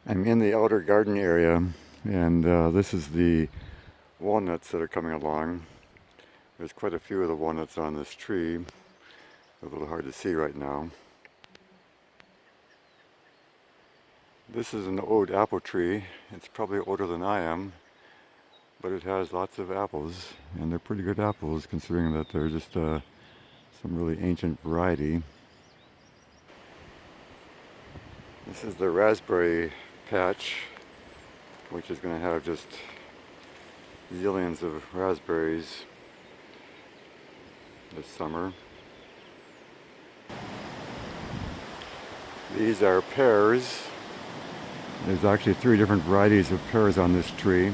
I'm in the outer garden area, and this is the walnuts that are coming along. There's quite a few of the walnuts on this tree. A little hard to see right now. This is an old apple tree. It's probably older than I am, but it has lots of apples, and they're pretty good apples considering that they're just some really ancient variety. This is the raspberry patch, which is going to have just zillions of raspberries this summer. These are pears. There's actually 3 different varieties of pears on this tree.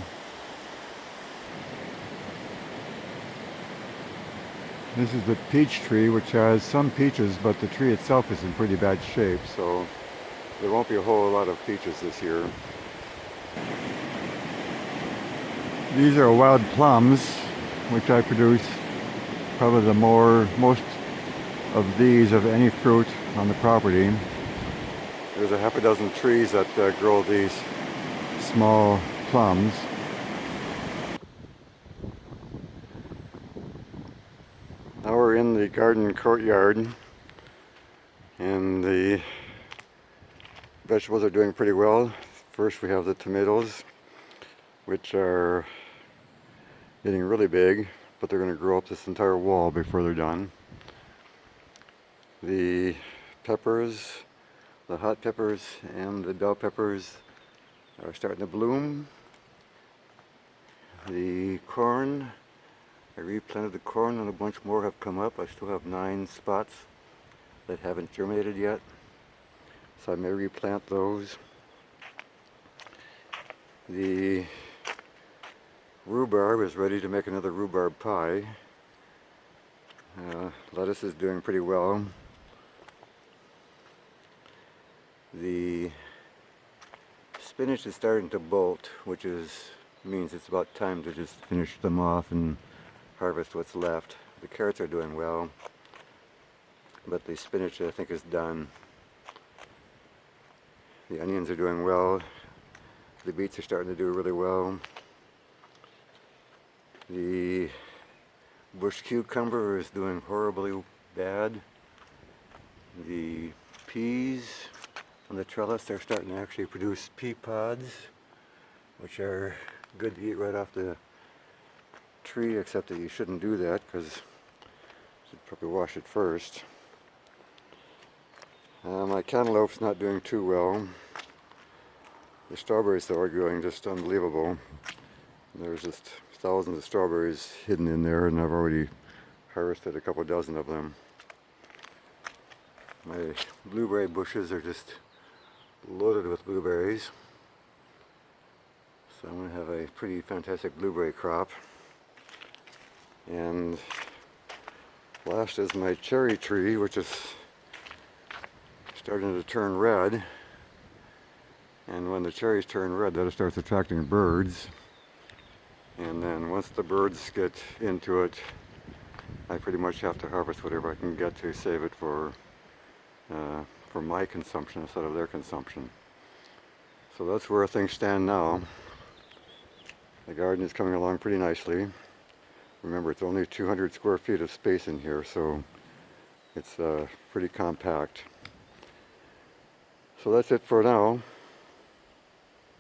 This is the peach tree, which has some peaches, but the tree itself is in pretty bad shape, so there won't be a whole lot of peaches this year. These are wild plums, which I produce probably most of these of any fruit on the property. There's a half a dozen trees that grow these small plums. Now we're in the garden courtyard, and the vegetables are doing pretty well. First we have the tomatoes, which are getting really big, but they're going to grow up this entire wall before they're done. The peppers, the hot peppers and the bell peppers are starting to bloom. The corn, I replanted the corn and a bunch more have come up. I still have 9 spots that haven't germinated yet, so I may replant those. The rhubarb is ready to make another rhubarb pie. Lettuce is doing pretty well. The spinach is starting to bolt, which means it's about time to just finish them off and harvest what's left. The carrots are doing well, but the spinach I think is done. The onions are doing well. The beets are starting to do really well. The bush cucumber is doing horribly bad. The peas on the trellis are starting to actually produce pea pods, which are good to eat right off the tree, except that you shouldn't do that because you should probably wash it first. My cantaloupe's not doing too well. The strawberries though are growing just unbelievable. There's just thousands of strawberries hidden in there, and I've already harvested a couple dozen of them. My blueberry bushes are just loaded with blueberries, so I'm going to have a pretty fantastic blueberry crop. And last is my cherry tree, which is starting to turn red, and when the cherries turn red, that starts attracting birds, and then once the birds get into it, I pretty much have to harvest whatever I can get to save it for my consumption instead of their consumption. So that's where things stand now. The garden is coming along pretty nicely. Remember, it's only 200 square feet of space in here, so it's pretty compact. So that's it for now.